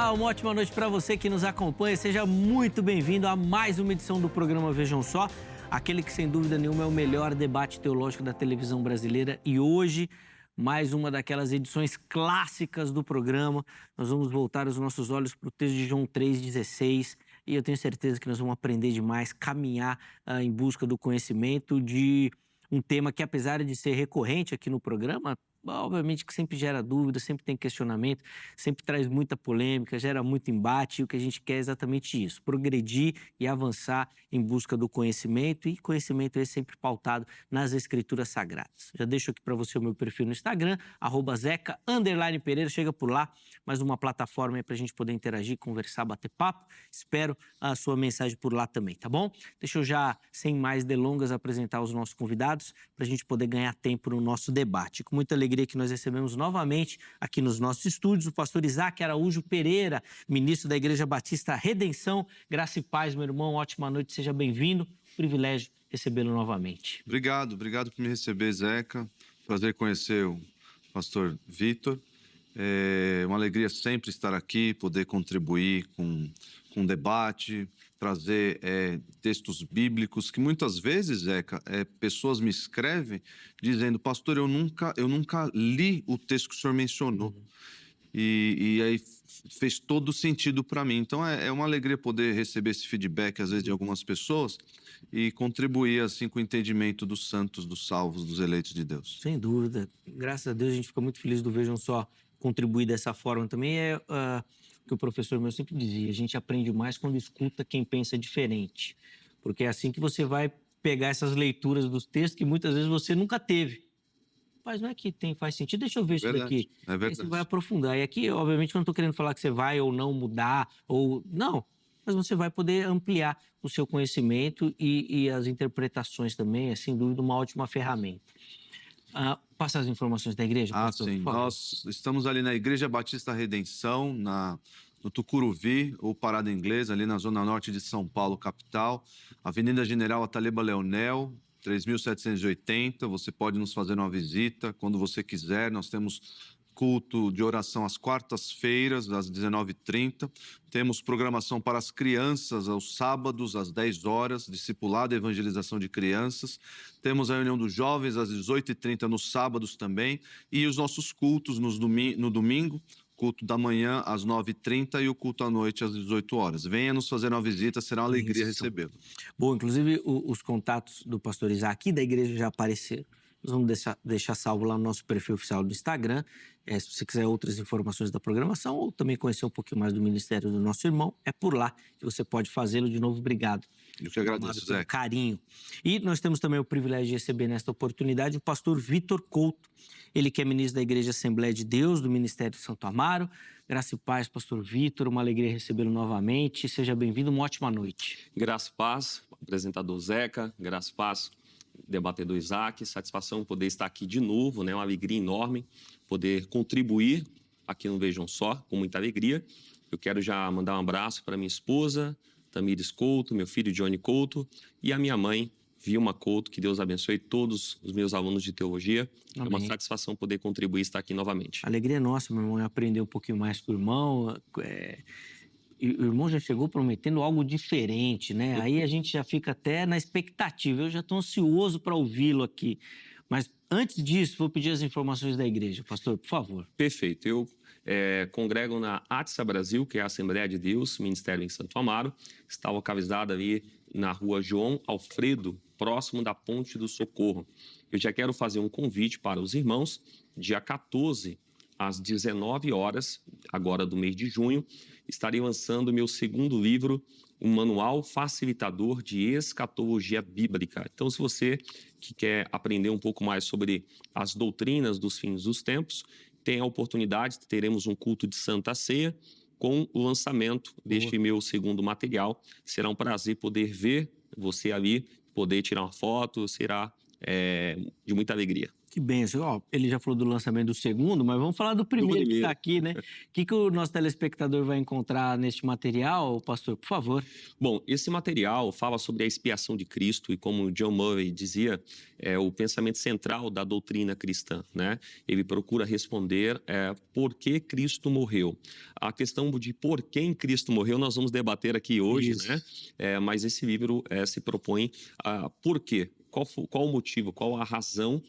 Olá, uma ótima noite para você que nos acompanha. Seja muito bem-vindo a mais uma edição do programa Vejam Só, aquele que sem dúvida nenhuma é o melhor debate teológico da televisão brasileira. E hoje, mais uma daquelas edições clássicas do programa. Nós vamos voltar os nossos olhos para o texto de João 3,16 e eu tenho certeza que nós vamos aprender demais, caminhar em busca do conhecimento de um tema que, apesar de ser recorrente aqui no programa, obviamente que sempre gera dúvida, sempre tem questionamento, sempre traz muita polêmica, gera muito embate, e o que a gente quer é exatamente isso, progredir e avançar em busca do conhecimento, e conhecimento é sempre pautado nas Escrituras Sagradas. Já deixo aqui para você o meu perfil no Instagram, @zeca_pereira, chega por lá, mais uma plataforma aí para a gente poder interagir, conversar, bater papo. Espero a sua mensagem por lá também, tá bom? Deixa eu já, sem mais delongas, apresentar os nossos convidados para a gente poder ganhar tempo no nosso debate. Com muita alegria que nós recebemos novamente aqui nos nossos estúdios o pastor Isaac Araújo Pereira, ministro da Igreja Batista Redenção. Graça e paz, meu irmão, ótima noite, seja bem-vindo. Privilégio recebê-lo novamente. Obrigado por me receber, Zeca. Prazer conhecer o pastor Vitor. É uma alegria sempre estar aqui, poder contribuir com o debate, trazer textos bíblicos que muitas vezes, Zeca, pessoas me escrevem dizendo: pastor, eu nunca li o texto que o senhor mencionou. E aí fez todo sentido para mim. Então é uma alegria poder receber esse feedback, às vezes, de algumas pessoas e contribuir assim com o entendimento dos santos, dos salvos, dos eleitos de Deus. Sem dúvida. Graças a Deus a gente fica muito feliz do Vejam Só contribuir dessa forma também. É que o professor meu sempre dizia: a gente aprende mais quando escuta quem pensa diferente. Porque é assim que você vai pegar essas leituras dos textos que muitas vezes você nunca teve. Mas não é que faz sentido, deixa eu ver isso daqui. É verdade. Aí você vai aprofundar. E aqui, obviamente, eu não estou querendo falar que você vai ou não mudar, ou não, mas você vai poder ampliar o seu conhecimento e as interpretações também, é sem dúvida uma ótima ferramenta. Passa as informações da igreja, pastor, Sim. por favor. Nós estamos ali na Igreja Batista Redenção, no Tucuruvi, ou Parada Inglesa, ali na zona norte de São Paulo, capital. Avenida General Ataleba Leonel, 3.780. Você pode nos fazer uma visita quando você quiser. Nós temos culto de oração às quartas-feiras, às 19h30. Temos programação para as crianças aos sábados, às 10 horas, discipulado e evangelização de crianças. Temos a reunião dos jovens às 18h30 nos sábados também. E os nossos cultos no domingo, culto da manhã às 9h30 e o culto à noite às 18 horas. Venha nos fazer uma visita, será uma alegria recebê-lo. Bom, inclusive os contatos do pastor Isaac e da igreja já apareceram. Nós vamos deixar salvo lá no nosso perfil oficial do Instagram. Se você quiser outras informações da programação ou também conhecer um pouquinho mais do ministério do nosso irmão, é por lá que você pode fazê-lo. De novo, obrigado. Eu que agradeço, Zé. Carinho. E nós temos também o privilégio de receber nesta oportunidade o pastor Vitor Couto. Ele que é ministro da Igreja Assembleia de Deus, do Ministério de Santo Amaro. Graça e paz, pastor Vitor, uma alegria recebê-lo novamente. Seja bem-vindo, uma ótima noite. Graça e paz, apresentador Zeca, graça e paz, debatedor Isaac, satisfação poder estar aqui de novo, né? Uma alegria enorme poder contribuir aqui no Vejam Só, com muita alegria. Eu quero já mandar um abraço para minha esposa, Tamires Couto, meu filho Johnny Couto e a minha mãe, Vilma Couto. Que Deus abençoe todos os meus alunos de teologia. Amém. É uma satisfação poder contribuir e estar aqui novamente. A alegria é nossa, meu irmão, é aprender um pouquinho mais com o irmão. E o irmão já chegou prometendo algo diferente, né? Aí a gente já fica até na expectativa. Eu já estou ansioso para ouvi-lo aqui. Mas antes disso, vou pedir as informações da igreja. Pastor, por favor. Perfeito. Eu congrego na ATSA Brasil, que é a Assembleia de Deus, Ministério em Santo Amaro. Está localizada ali na rua João Alfredo, próximo da Ponte do Socorro. Eu já quero fazer um convite para os irmãos, dia 14, às 19 horas, agora do mês de junho, estarei lançando meu segundo livro, um manual facilitador de escatologia bíblica. Então, se você que quer aprender um pouco mais sobre as doutrinas dos fins dos tempos, tem a oportunidade, teremos um culto de Santa Ceia com o lançamento deste meu segundo material. Será um prazer poder ver você ali, poder tirar uma foto, será de muita alegria. Que bênção. Ó, ele já falou do lançamento do segundo, mas vamos falar do primeiro que está aqui, né? O que o nosso telespectador vai encontrar neste material, pastor? Por favor. Bom, esse material fala sobre a expiação de Cristo e, como John Murray dizia, é o pensamento central da doutrina cristã, né? Ele procura responder por que Cristo morreu. A questão de por quem Cristo morreu nós vamos debater aqui hoje, né? Mas esse livro se propõe a por quê? Qual o motivo, qual a razão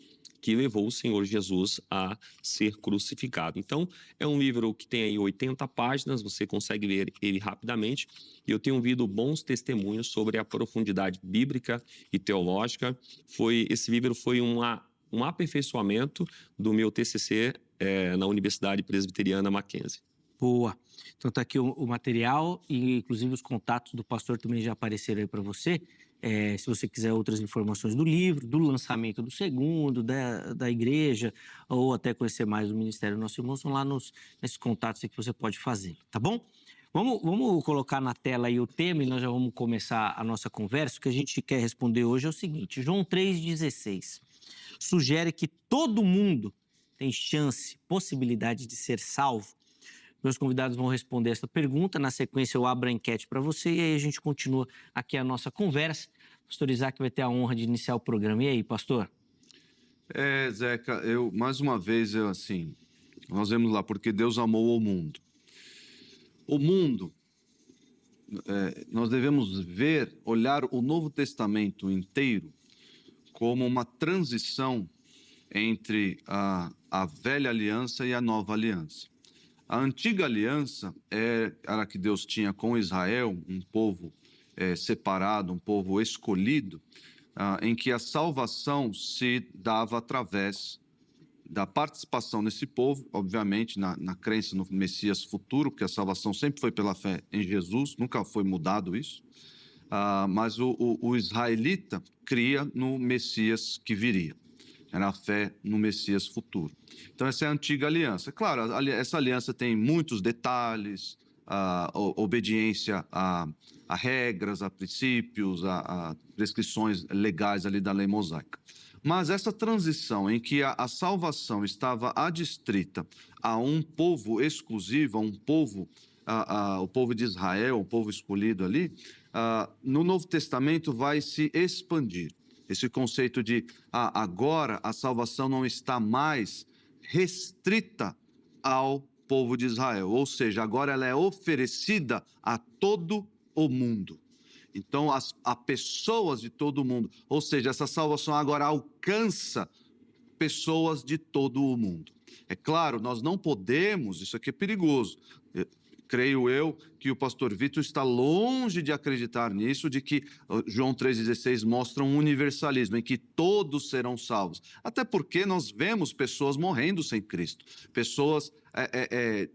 que levou o Senhor Jesus a ser crucificado. Então, é um livro que tem aí 80 páginas, você consegue ler ele rapidamente, e eu tenho ouvido bons testemunhos sobre a profundidade bíblica e teológica. Esse livro foi um aperfeiçoamento do meu TCC na Universidade Presbiteriana Mackenzie. Boa. Então está aqui o material e, inclusive, os contatos do pastor também já apareceram aí para você. Se você quiser outras informações do livro, do lançamento do segundo, da igreja, ou até conhecer mais o Ministério do Nosso Irmão, são lá nesses contatos aí que você pode fazer, tá bom? Vamos colocar na tela aí o tema e nós já vamos começar a nossa conversa. O que a gente quer responder hoje é o seguinte: João 3,16 sugere que todo mundo tem chance, possibilidade de ser salvo. Meus convidados vão responder essa pergunta. Na sequência, eu abro a enquete para você e aí a gente continua aqui a nossa conversa. Pastor Isaac vai ter a honra de iniciar o programa. E aí, pastor? Zeca, mais uma vez, nós vemos lá, porque Deus amou o mundo. O mundo, nós devemos olhar o Novo Testamento inteiro como uma transição entre a velha aliança e a nova aliança. A antiga aliança era que Deus tinha com Israel, um povo separado, um povo escolhido, em que a salvação se dava através da participação desse povo, obviamente, na crença no Messias futuro, porque a salvação sempre foi pela fé em Jesus, nunca foi mudado isso, mas o israelita cria no Messias que viria. Era a fé no Messias futuro. Então, essa é a antiga aliança. Claro, essa aliança tem muitos detalhes, obediência a regras, a princípios, a prescrições legais ali da lei mosaica. Mas essa transição em que a salvação estava adstrita a um povo exclusivo, a um povo, o povo de Israel, o povo escolhido ali, no Novo Testamento vai se expandir. Esse conceito de agora a salvação não está mais restrita ao povo de Israel, ou seja, agora ela é oferecida a todo o mundo. Então, a pessoas de todo o mundo, ou seja, essa salvação agora alcança pessoas de todo o mundo. É claro, nós não podemos, isso aqui é perigoso, creio eu que o pastor Vitor está longe de acreditar nisso, de que João 3,16 mostra um universalismo, em que todos serão salvos. Até porque nós vemos pessoas morrendo sem Cristo, pessoas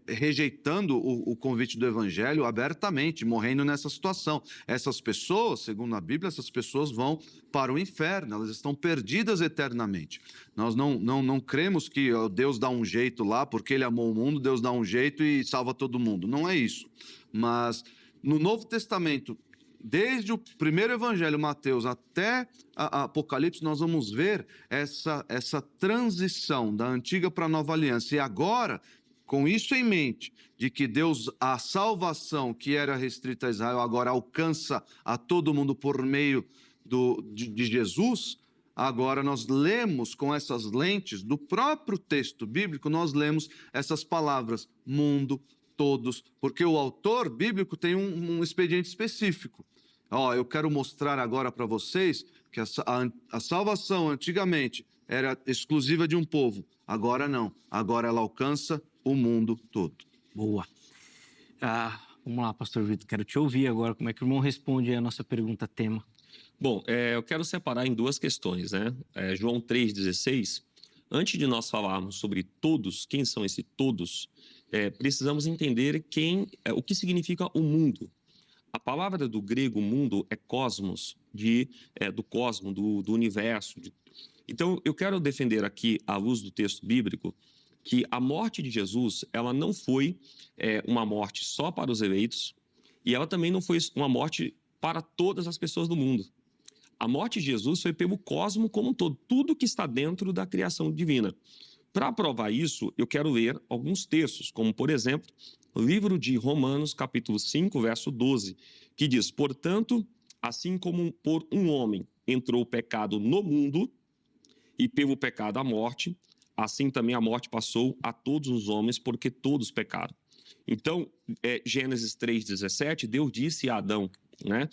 rejeitando o convite do Evangelho abertamente, morrendo nessa situação. Essas pessoas, segundo a Bíblia, essas pessoas vão para o inferno, elas estão perdidas eternamente. Nós não cremos que Deus dá um jeito lá, porque Ele amou o mundo, Deus dá um jeito e salva todo mundo. Não é isso. Mas no Novo Testamento, desde o primeiro Evangelho, Mateus, até Apocalipse, nós vamos ver essa transição da antiga para a nova aliança. E agora, com isso em mente, de que Deus, a salvação que era restrita a Israel, agora alcança a todo mundo por meio de Jesus, agora nós lemos com essas lentes do próprio texto bíblico, nós lemos essas palavras, mundo, todos, porque o autor bíblico tem um expediente específico. Eu quero mostrar agora para vocês que a salvação antigamente era exclusiva de um povo, agora não, agora ela alcança o mundo todo. Boa. Vamos lá, pastor Vitor, quero te ouvir agora, como é que o irmão responde a nossa pergunta tema? Bom, eu quero separar em duas questões, né? João 3,16, antes de nós falarmos sobre todos, quem são esses todos, precisamos entender o que significa o mundo. A palavra do grego mundo é cosmos, do cosmo, do universo. Então, eu quero defender aqui, à luz do texto bíblico, que a morte de Jesus, ela não foi uma morte só para os eleitos, e ela também não foi uma morte para todas as pessoas do mundo. A morte de Jesus foi pelo cosmo como um todo, tudo que está dentro da criação divina. Para provar isso, eu quero ler alguns textos, como, por exemplo, o livro de Romanos, capítulo 5, verso 12, que diz: portanto, assim como por um homem entrou o pecado no mundo, e pelo pecado a morte, assim também a morte passou a todos os homens, porque todos pecaram. Então, Gênesis 3,17, Deus disse a Adão, né?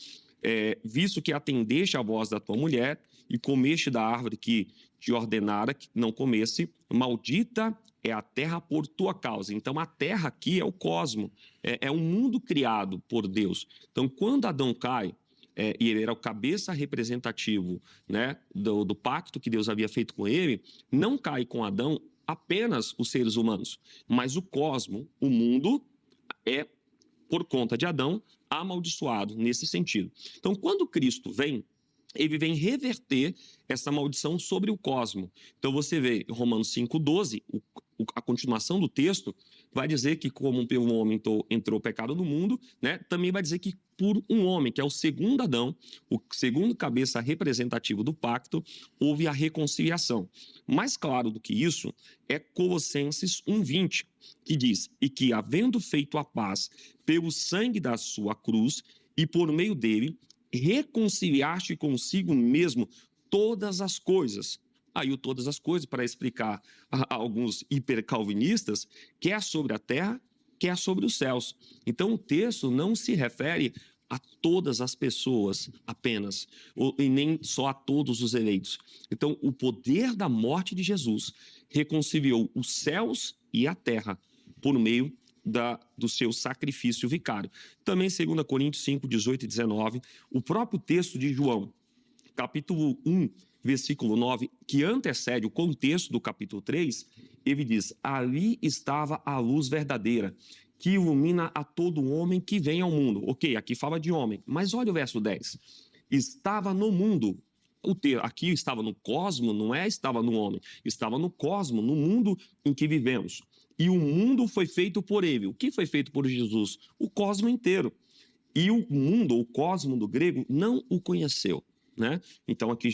Visto que atendeste à voz da tua mulher e comeste da árvore que te ordenara que não comesse, maldita é a terra por tua causa. Então, a terra aqui é o cosmo, é um mundo criado por Deus. Então, quando Adão cai, e ele era o cabeça representativo, né, do pacto que Deus havia feito com ele, não cai com Adão apenas os seres humanos, mas o cosmo, o mundo, é, por conta de Adão, amaldiçoado nesse sentido. Então, quando Cristo vem, ele vem reverter essa maldição sobre o cosmo. Então, você vê Romanos 5,12, a continuação do texto, vai dizer que como pelo homem entrou o pecado no mundo, né, também vai dizer que por um homem, que é o segundo Adão, o segundo cabeça representativo do pacto, houve a reconciliação. Mais claro do que isso é Colossenses 1,20, que diz: e que, havendo feito a paz pelo sangue da sua cruz, e por meio dele, reconciliaste consigo mesmo todas as coisas. Aí o todas as coisas, para explicar a alguns hipercalvinistas, quer sobre a terra, quer sobre os céus. Então o texto não se refere a todas as pessoas apenas, e nem só a todos os eleitos. Então o poder da morte de Jesus reconciliou os céus e a terra por meio do seu sacrifício vicário. Também 2 Coríntios 5, 18 e 19, o próprio texto de João, capítulo 1, versículo 9, que antecede o contexto do capítulo 3, ele diz: ali estava a luz verdadeira, que ilumina a todo homem que vem ao mundo. Ok, aqui fala de homem, mas olha o verso 10. Estava no mundo. Aqui estava no cosmo, não é estava no homem, estava no cosmo, no mundo em que vivemos. E o mundo foi feito por ele. O que foi feito por Jesus? O cosmo inteiro. E o mundo, o cosmo do grego, não o conheceu, né? Então aqui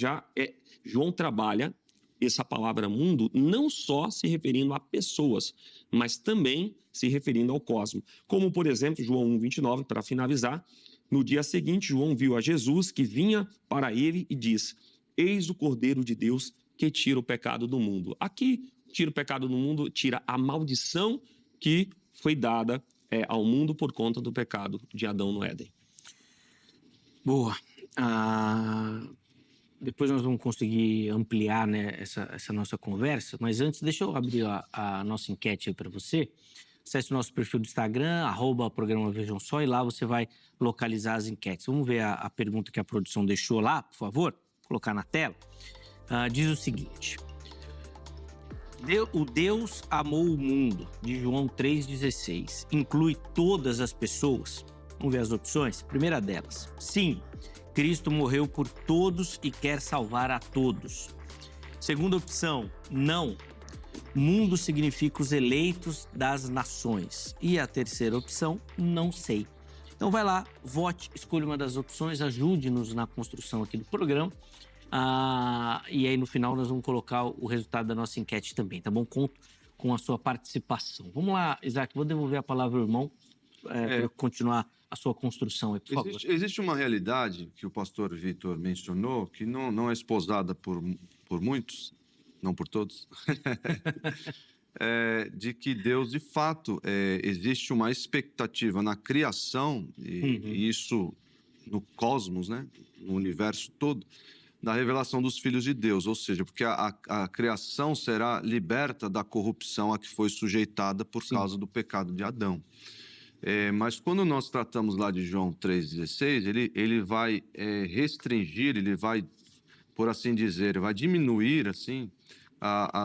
João trabalha essa palavra mundo não só se referindo a pessoas, mas também se referindo ao cosmo. Como, por exemplo, João 1,29, para finalizar, no dia seguinte, João viu a Jesus que vinha para ele e diz: eis o Cordeiro de Deus que tira o pecado do mundo. Aqui, tira o pecado do mundo, tira a maldição que foi dada ao mundo por conta do pecado de Adão no Éden. Boa. Depois nós vamos conseguir ampliar, né, essa nossa conversa, mas antes deixa eu abrir a nossa enquete aí para você. Acesse o nosso perfil do Instagram, @programa Vejam Só, e lá você vai localizar as enquetes. Vamos ver a pergunta que a produção deixou lá, por favor? Vou colocar na tela. Diz o seguinte: o Deus amou o mundo, de João 3,16, inclui todas as pessoas? Vamos ver as opções? Primeira delas: sim, Cristo morreu por todos e quer salvar a todos. Segunda opção: não, mundo significa os eleitos das nações. E a terceira opção: não sei. Então vai lá, vote, escolha uma das opções, ajude-nos na construção aqui do programa. E aí no final nós vamos colocar o resultado da nossa enquete também, tá bom? Conto com a sua participação. Vamos lá, Isaac, vou devolver a palavra ao irmão para continuar a sua construção aí, por favor. Existe uma realidade que o pastor Vitor mencionou, que não é esposada por muitos, não por todos, de que Deus, de fato, existe uma expectativa na criação, e isso no cosmos, né, no universo todo, da revelação dos filhos de Deus, ou seja, porque a criação será liberta da corrupção a que foi sujeitada por causa do pecado de Adão. Mas quando nós tratamos lá de João 3,16, ele vai restringir, ele vai, por assim dizer, vai diminuir assim,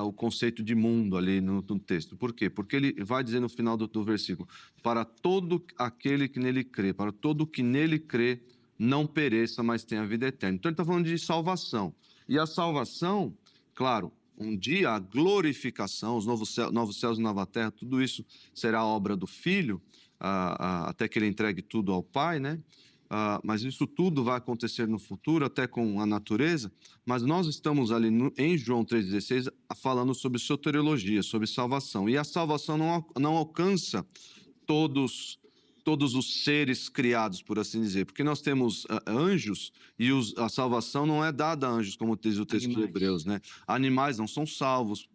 o conceito de mundo ali no texto. Por quê? Porque ele vai dizer no final do versículo: para todo aquele que nele crê, para todo que nele crê, não pereça, mas tenha vida eterna. Então ele está falando de salvação. E a salvação, claro, um dia a glorificação, os novos céus e nova terra, tudo isso será obra do Filho, até que ele entregue tudo ao Pai, né? mas isso tudo vai acontecer no futuro, até com a natureza. Mas nós estamos ali em João 3,16 falando sobre soteriologia, sobre salvação. E a salvação não alcança todos os seres criados, por assim dizer. Porque nós temos anjos e a salvação não é dada a anjos, como diz o texto de Hebreus, né? Animais não são salvos.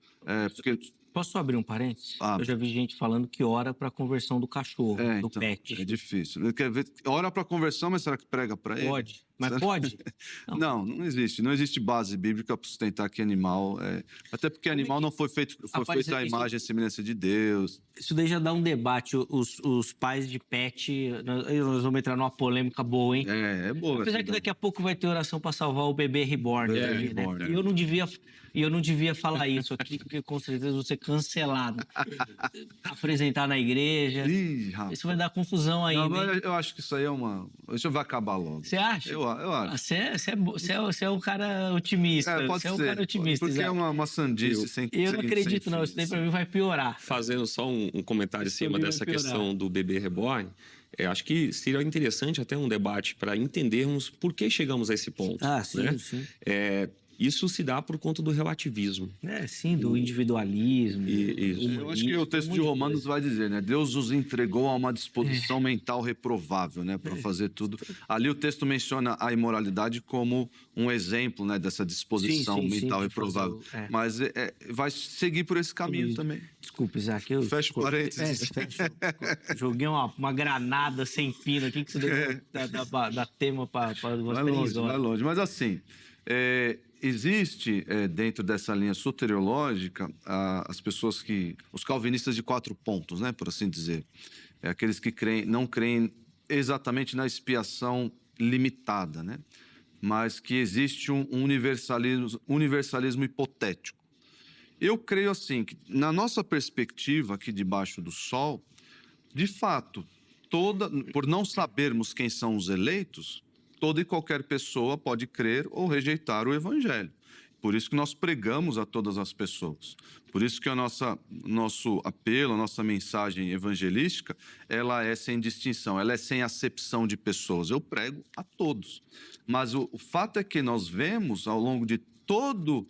Porque... Posso abrir um parênteses? Eu já vi gente falando que ora para a conversão do cachorro, do então, pet. É difícil. Quer ver? Ora para a conversão, mas será que prega para ele? Pode. Mas pode? Não existe. Não existe base bíblica para sustentar que animal... Até porque animal não foi feito à imagem e semelhança de Deus. Isso daí já dá um debate. Os pais de pet... Nós vamos entrar numa polêmica boa, hein? É boa. Apesar que daqui a pouco vai ter oração para salvar o bebê reborn. Né? E eu não devia falar isso aqui, porque com certeza vou ser cancelado. Apresentar na igreja. Isso vai dar confusão ainda. Não, eu acho que isso aí isso vai acabar logo. Você acha? Eu acho. Você é um cara otimista. Pode ser. Um cara otimista, porque é uma sandice Eu não acredito, não. Isso daí pra mim vai piorar. Fazendo só um comentário em cima dessa questão do bebê reborn, acho que seria interessante até um debate para entendermos por que chegamos a esse ponto. Sim, né? sim. Isso se dá por conta do relativismo. Sim, do individualismo. Eu acho que o texto de Romanos vai dizer, né? Deus os entregou a uma disposição mental reprovável, né? Para fazer tudo. Ali o texto menciona a imoralidade como um exemplo, né? Dessa disposição mental reprovável. Mas vai seguir por esse caminho também. Desculpe, Isaac. Fecha o parênteses. Joguei uma granada sem pino aqui que você deu da tema para umas 3 horas. Vai longe. Mas assim... Existe, dentro dessa linha soteriológica, os calvinistas de 4 pontos, né, por assim dizer. Aqueles que não creem exatamente na expiação limitada, né, mas que existe um universalismo hipotético. Eu creio assim, que na nossa perspectiva aqui debaixo do sol, de fato, por não sabermos quem são os eleitos, toda e qualquer pessoa pode crer ou rejeitar o evangelho. Por isso que nós pregamos a todas as pessoas. Por isso que nosso apelo, a nossa mensagem evangelística, ela é sem distinção, ela é sem acepção de pessoas. Eu prego a todos. Mas o fato é que nós vemos, ao longo de todo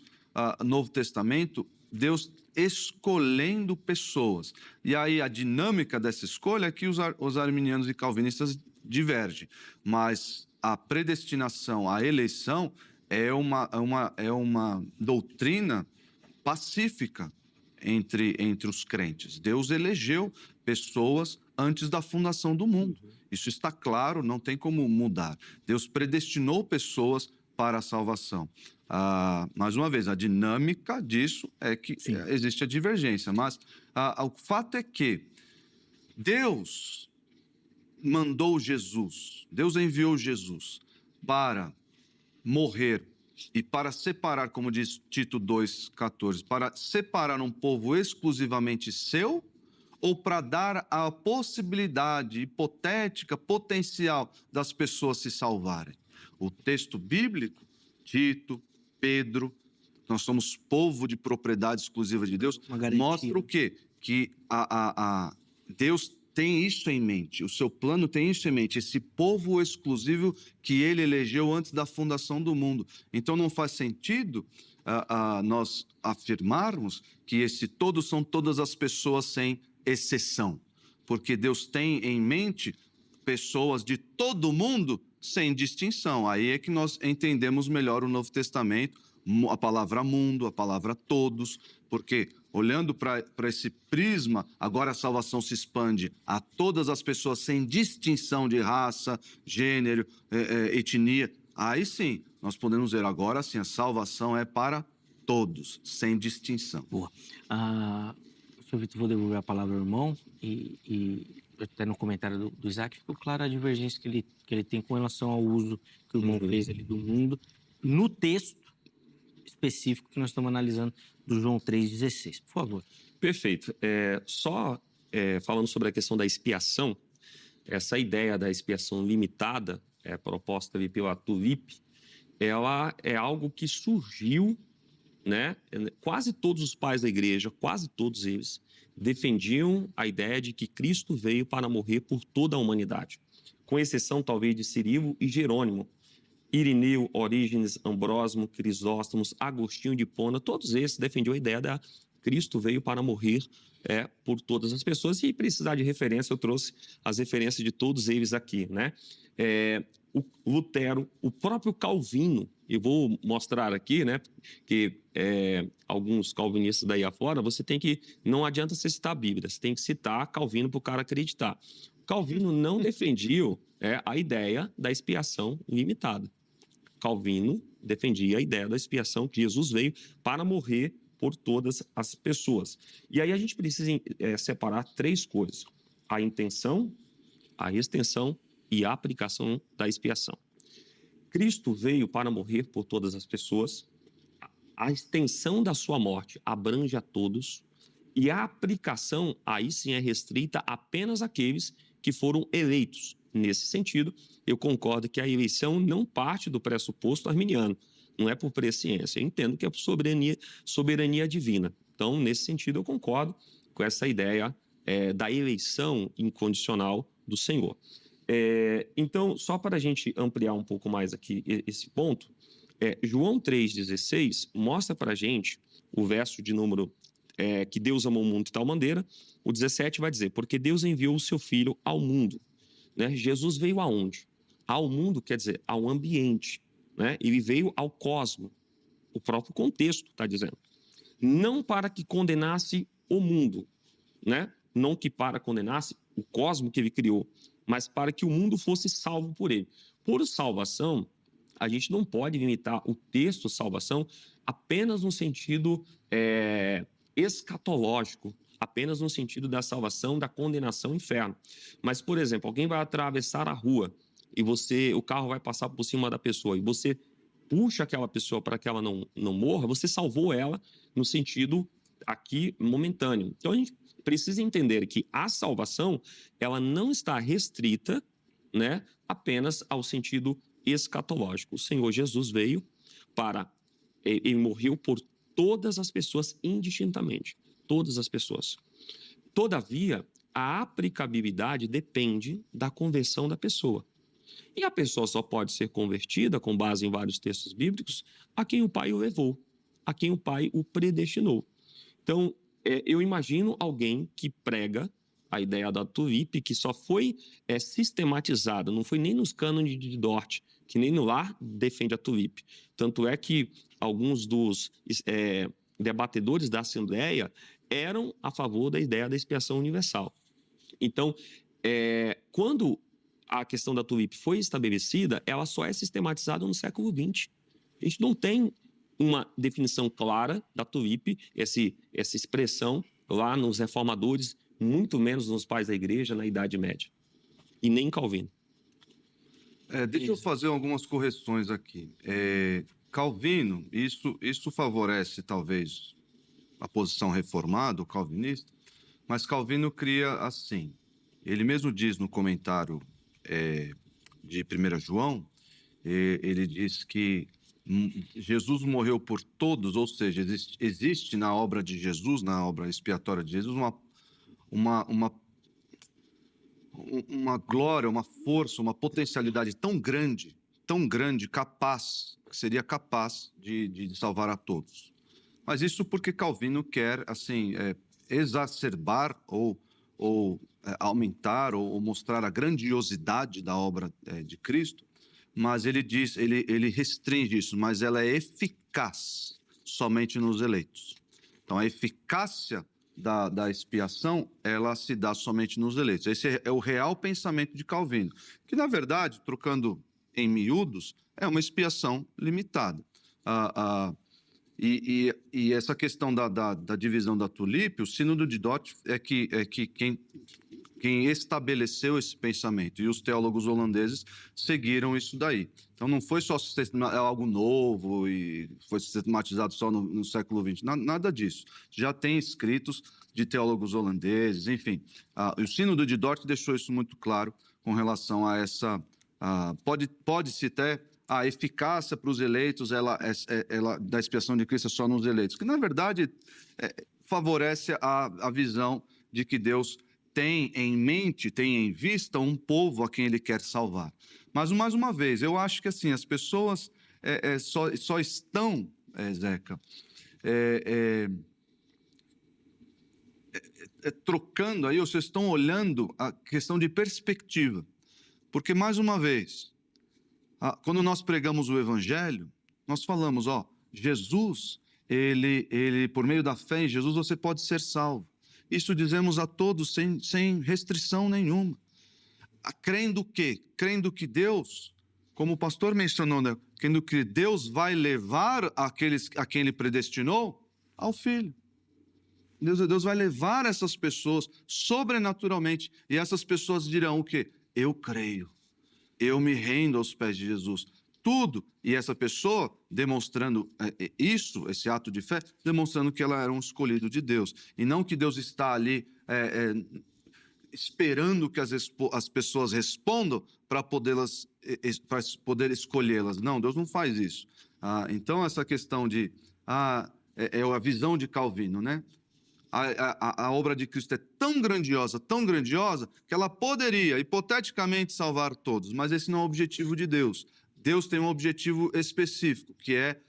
o Novo Testamento, Deus escolhendo pessoas. E aí a dinâmica dessa escolha é que os arminianos e calvinistas divergem. Mas a predestinação, a eleição é uma doutrina pacífica entre os crentes. Deus elegeu pessoas antes da fundação do mundo. Isso está claro, não tem como mudar. Deus predestinou pessoas para a salvação. Mais uma vez, a dinâmica disso é que existe a divergência. Mas o fato é que Deus mandou Jesus, Deus enviou Jesus para morrer e para separar, como diz Tito 2,14, para separar um povo exclusivamente seu ou para dar a possibilidade hipotética, potencial das pessoas se salvarem. O texto bíblico, Tito, Pedro, nós somos povo de propriedade exclusiva de Deus, mostra o quê? Que Deus tem isso em mente, o seu plano tem isso em mente, esse povo exclusivo que ele elegeu antes da fundação do mundo. Então não faz sentido nós afirmarmos que todos são todas as pessoas sem exceção, porque Deus tem em mente pessoas de todo mundo sem distinção. Aí é que nós entendemos melhor o Novo Testamento, a palavra mundo, a palavra todos, porque olhando para esse prisma, agora a salvação se expande a todas as pessoas sem distinção de raça, gênero, etnia. Aí sim, nós podemos ver agora sim, a salvação é para todos, sem distinção. Boa. Sr. Vitor, vou devolver a palavra ao irmão e até no comentário do Isaac ficou clara a divergência que ele tem com relação ao uso que o irmão fez ali do mundo no texto específico que nós estamos analisando do João 3,16. Por favor. Perfeito. Falando sobre a questão da expiação, essa ideia da expiação limitada, proposta ali pela TULIP, ela é algo que surgiu, né? Quase todos os pais da igreja, quase todos eles, defendiam a ideia de que Cristo veio para morrer por toda a humanidade. com exceção talvez de Cirilo e Jerônimo. Irineu, Orígenes, Ambrósimo, Crisóstomo, Agostinho de Hipona, todos esses defendiam a ideia de Cristo veio para morrer por todas as pessoas. E precisar de referência, eu trouxe as referências de todos eles aqui, né? O Lutero, o próprio Calvino, eu vou mostrar aqui, né? Que alguns calvinistas daí afora, não adianta você citar a Bíblia, você tem que citar Calvino para o cara acreditar. Calvino não defendia a ideia da expiação limitada. Calvino defendia a ideia da expiação, que Jesus veio para morrer por todas as pessoas. E aí a gente precisa separar três coisas: a intenção, a extensão e a aplicação da expiação. Cristo veio para morrer por todas as pessoas, a extensão da sua morte abrange a todos, e a aplicação, aí sim, é restrita apenas àqueles que foram eleitos. Nesse sentido, eu concordo que a eleição não parte do pressuposto arminiano, não é por presciência. Eu entendo que é por soberania divina. Então, nesse sentido, eu concordo com essa ideia da eleição incondicional do Senhor. Então, só para a gente ampliar um pouco mais aqui esse ponto, João 3,16 mostra para a gente o verso de número que Deus amou o mundo de tal maneira. O 17 vai dizer, porque Deus enviou o seu Filho ao mundo. Né? Jesus veio aonde? Ao mundo, quer dizer, ao ambiente. Né? Ele veio ao cosmo. O próprio contexto está dizendo. Não para que condenasse o mundo, né? Não que para condenasse o cosmo que ele criou, mas para que o mundo fosse salvo por ele. Por salvação, a gente não pode limitar o texto salvação apenas no sentido escatológico, apenas no sentido da salvação, da condenação ao inferno. Mas, por exemplo, alguém vai atravessar a rua e o carro vai passar por cima da pessoa e você puxa aquela pessoa para que ela não morra, você salvou ela no sentido aqui momentâneo. Então, a gente precisa entender que a salvação, ela não está restrita, né, apenas ao sentido escatológico. O Senhor Jesus veio ele morreu por todas as pessoas indistintamente. Todas as pessoas. Todavia, a aplicabilidade depende da conversão da pessoa. E a pessoa só pode ser convertida, com base em vários textos bíblicos, a quem o Pai o levou, a quem o Pai o predestinou. Então, eu imagino alguém que prega a ideia da tulipe, que só foi sistematizada, não foi nem nos cânones de Dort, que nem no lar defende a tulipe. Tanto é que alguns dos debatedores da Assembleia eram a favor da ideia da expiação universal. Então, quando a questão da tulipe foi estabelecida, ela só é sistematizada no século XX. A gente não tem uma definição clara da tulipe, essa expressão lá nos reformadores, muito menos nos pais da igreja na Idade Média. E nem Calvino. Deixa eu fazer algumas correções aqui. Calvino, isso favorece talvez a posição reformada, o calvinista, mas Calvino cria assim. Ele mesmo diz no comentário de 1 João, ele diz que Jesus morreu por todos, ou seja, existe na obra de Jesus, na obra expiatória de Jesus, uma glória, uma força, uma potencialidade tão grande, que seria capaz de salvar a todos. Mas isso porque Calvino quer, assim, exacerbar ou aumentar ou mostrar a grandiosidade da obra de Cristo, mas ele restringe isso, mas ela é eficaz somente nos eleitos. Então, a eficácia da expiação, ela se dá somente nos eleitos. Esse é o real pensamento de Calvino, que, na verdade, trocando em miúdos, é uma expiação limitada. E essa questão da divisão da tulipe, o Sínodo de Dort é que quem estabeleceu esse pensamento, e os teólogos holandeses seguiram isso daí. Então, não foi só algo novo e foi sistematizado só no século XX, nada disso. Já tem escritos de teólogos holandeses, enfim. O Sínodo de Dort deixou isso muito claro com relação a essa... Pode-se até... A eficácia para os eleitos, ela da expiação de Cristo é só nos eleitos, que, na verdade, favorece a visão de que Deus tem em mente, tem em vista um povo a quem ele quer salvar. Mas, mais uma vez, eu acho que assim, as pessoas só estão, Zeca, trocando aí, ou vocês estão olhando a questão de perspectiva. Porque, mais uma vez, quando nós pregamos o Evangelho, nós falamos, Jesus, ele, por meio da fé em Jesus, você pode ser salvo. Isso dizemos a todos sem restrição nenhuma. Crendo que? Crendo que Deus, como o pastor mencionou, né? Crendo que Deus vai levar aqueles a quem ele predestinou ao Filho. Deus vai levar essas pessoas sobrenaturalmente, e essas pessoas dirão o quê? Eu creio, eu me rendo aos pés de Jesus. Tudo, e essa pessoa demonstrando esse ato de fé, demonstrando que ela era um escolhido de Deus, e não que Deus está ali esperando que as pessoas respondam para poder escolhê-las. Não, Deus não faz isso. Então, essa questão de... é a visão de Calvino, né? A obra de Cristo é tão grandiosa, que ela poderia, hipoteticamente, salvar todos, mas esse não é o objetivo de Deus. Deus tem um objetivo específico, que é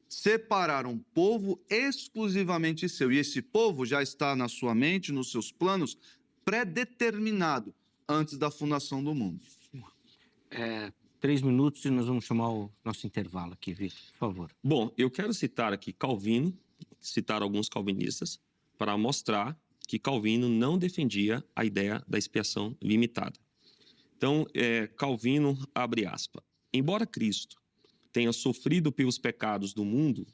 separar um povo exclusivamente seu. E esse povo já está na sua mente, nos seus planos, pré-determinado antes da fundação do mundo. 3 minutos e nós vamos chamar o nosso intervalo aqui, Vitor, por favor. Bom, eu quero citar aqui Calvino, citar alguns calvinistas, para mostrar que Calvino não defendia a ideia da expiação limitada. Então, Calvino, abre aspas, embora Cristo tenha sofrido pelos pecados do mundo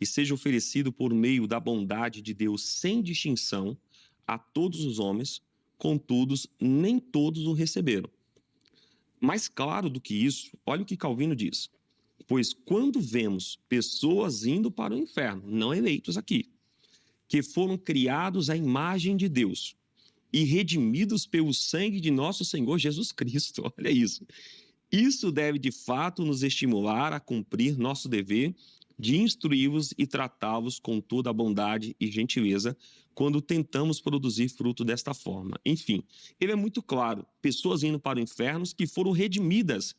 e seja oferecido por meio da bondade de Deus sem distinção a todos os homens, contudo, nem todos o receberam. Mais claro do que isso, olha o que Calvino diz. Pois quando vemos pessoas indo para o inferno, não eleitos aqui, que foram criados à imagem de Deus e redimidos pelo sangue de nosso Senhor Jesus Cristo, olha isso. Isso deve, de fato, nos estimular a cumprir nosso dever de instruí-los e tratá-los com toda a bondade e gentileza quando tentamos produzir fruto desta forma. Enfim, ele é muito claro, pessoas indo para o inferno que foram redimidas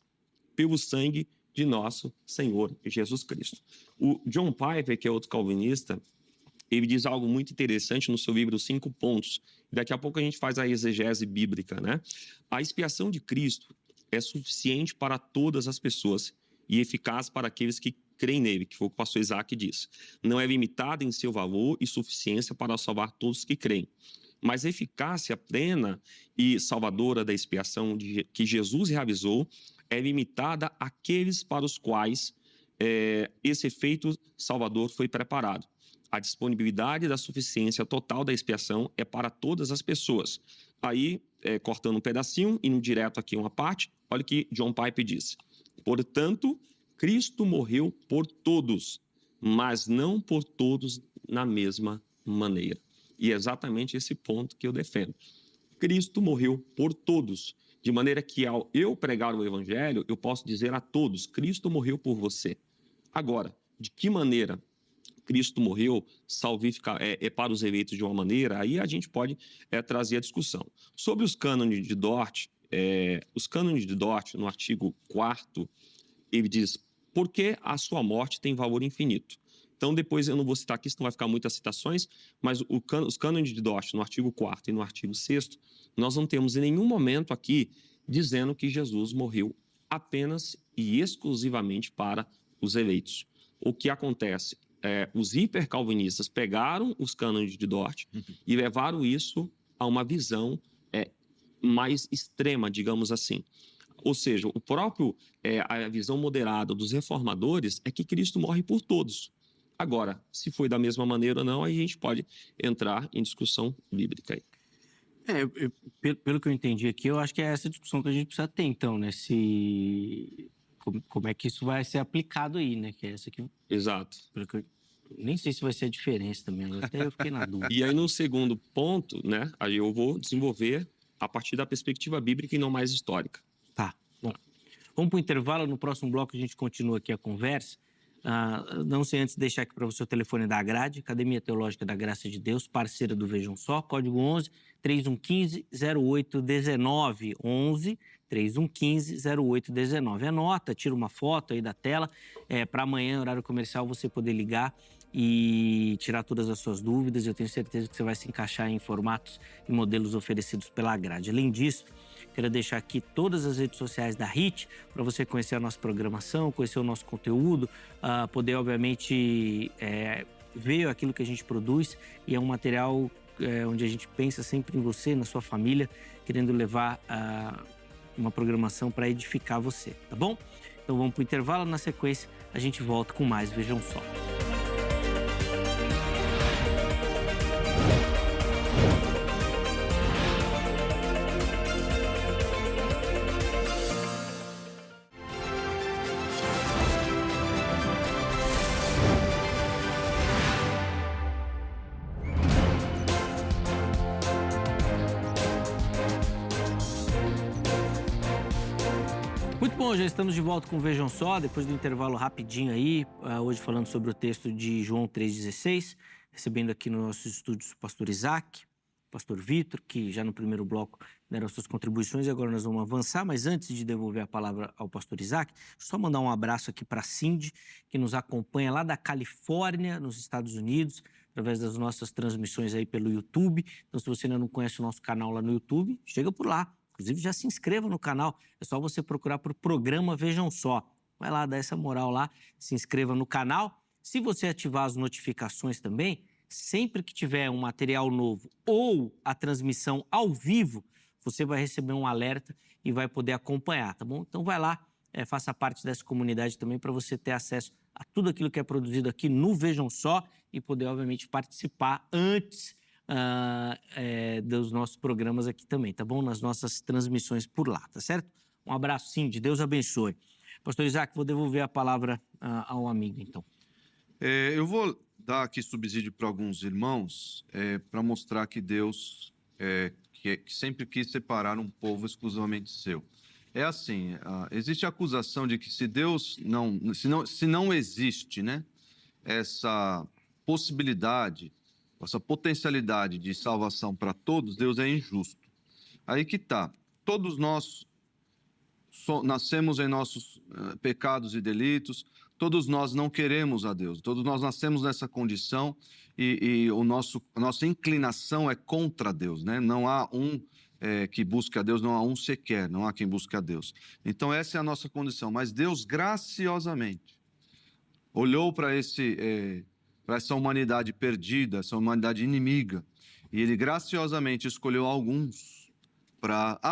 pelo sangue de nosso Senhor Jesus Cristo. O John Piper, que é outro calvinista, ele diz algo muito interessante no seu livro 5 Pontos. Daqui a pouco a gente faz a exegese bíblica, né? A expiação de Cristo é suficiente para todas as pessoas e eficaz para aqueles que creem nele, que foi o que o pastor Isaac disse. Não é limitada em seu valor e suficiência para salvar todos que creem. Mas a eficácia plena e salvadora da expiação que Jesus realizou é limitada àqueles para os quais esse efeito salvador foi preparado. A disponibilidade da suficiência total da expiação é para todas as pessoas. Aí, cortando um pedacinho, indo direto aqui uma parte, olha o que John Piper diz. Portanto, Cristo morreu por todos, mas não por todos na mesma maneira. E é exatamente esse ponto que eu defendo. Cristo morreu por todos, de maneira que ao eu pregar o Evangelho, eu posso dizer a todos, Cristo morreu por você. Agora, de que maneira Cristo morreu para os eleitos de uma maneira, aí a gente pode trazer a discussão. Sobre os cânones de Dort, no artigo 4º, ele diz, porque a sua morte tem valor infinito. Então, depois eu não vou citar aqui, senão vai ficar muitas citações, mas os cânones de Dort, no artigo 4º e no artigo 6º, nós não temos em nenhum momento aqui dizendo que Jesus morreu apenas e exclusivamente para os eleitos. O que acontece? Os hipercalvinistas pegaram os cânones de Dort e levaram isso a uma visão mais extrema, digamos assim. Ou seja, a visão moderada dos reformadores é que Cristo morre por todos. Agora, se foi da mesma maneira ou não, aí a gente pode entrar em discussão bíblica. Pelo que eu entendi aqui, eu acho que é essa discussão que a gente precisa ter, então, né? Como é que isso vai ser aplicado aí, né? Que é essa aqui. Exato. Nem sei se vai ser a diferença também, até eu fiquei na dúvida. E aí, no segundo ponto, né? Aí eu vou desenvolver a partir da perspectiva bíblica e não mais histórica. Tá, bom. Vamos para o intervalo, no próximo bloco a gente continua aqui a conversa. Não sei antes deixar aqui para você o telefone da Agrade, Academia Teológica da Graça de Deus, parceira do Vejam Só, código 11 3115 0819, 11 3115 0819. Anota, tira uma foto aí da tela, para amanhã, horário comercial, você poder ligar e tirar todas as suas dúvidas. Eu tenho certeza que você vai se encaixar em formatos e modelos oferecidos pela Grade. Além disso, quero deixar aqui todas as redes sociais da HIT para você conhecer a nossa programação, conhecer o nosso conteúdo, poder, obviamente, ver aquilo que a gente produz. E é um material onde a gente pensa sempre em você, na sua família, querendo levar uma programação para edificar você, tá bom? Então vamos para o intervalo, na sequência a gente volta com mais Vejam Só. Muito bom, já estamos de volta com o Vejam Só, depois do intervalo rapidinho aí, hoje falando sobre o texto de João 3,16, recebendo aqui nos nossos estúdios o pastor Isaac, o pastor Vitor, que já no primeiro bloco deram suas contribuições, e agora nós vamos avançar, mas antes de devolver a palavra ao pastor Isaac, só mandar um abraço aqui para a Cindy, que nos acompanha lá da Califórnia, nos Estados Unidos, através das nossas transmissões aí pelo YouTube. Então, se você ainda não conhece o nosso canal lá no YouTube, chega por lá. Inclusive, já se inscreva no canal. É só você procurar por Programa Vejam Só. Vai lá, dá essa moral lá, se inscreva no canal. Se você ativar as notificações também, sempre que tiver um material novo ou a transmissão ao vivo, você vai receber um alerta e vai poder acompanhar, tá bom? Então vai lá, faça parte dessa comunidade também para você ter acesso a tudo aquilo que é produzido aqui no Vejam Só e poder, obviamente, participar antes dos nossos programas aqui também, tá bom? Nas nossas transmissões por lá, tá certo? Um abraço, Cindy, Deus abençoe. Pastor Isaac, vou devolver a palavra ao amigo, então. Eu vou dar aqui subsídio para alguns irmãos para mostrar que Deus que sempre quis separar um povo exclusivamente seu. É assim, existe a acusação de que se Deus se não existe, né, essa possibilidade, essa potencialidade de salvação para todos, Deus é injusto. Aí que tá. Todos nós nascemos em nossos pecados e delitos, todos nós não queremos a Deus, todos nós nascemos nessa condição e a nossa inclinação é contra Deus, né? Não há um que busque a Deus, não há um sequer, não há quem busque a Deus. Então essa é a nossa condição, mas Deus graciosamente olhou para essa humanidade perdida, essa humanidade inimiga, e Ele graciosamente escolheu alguns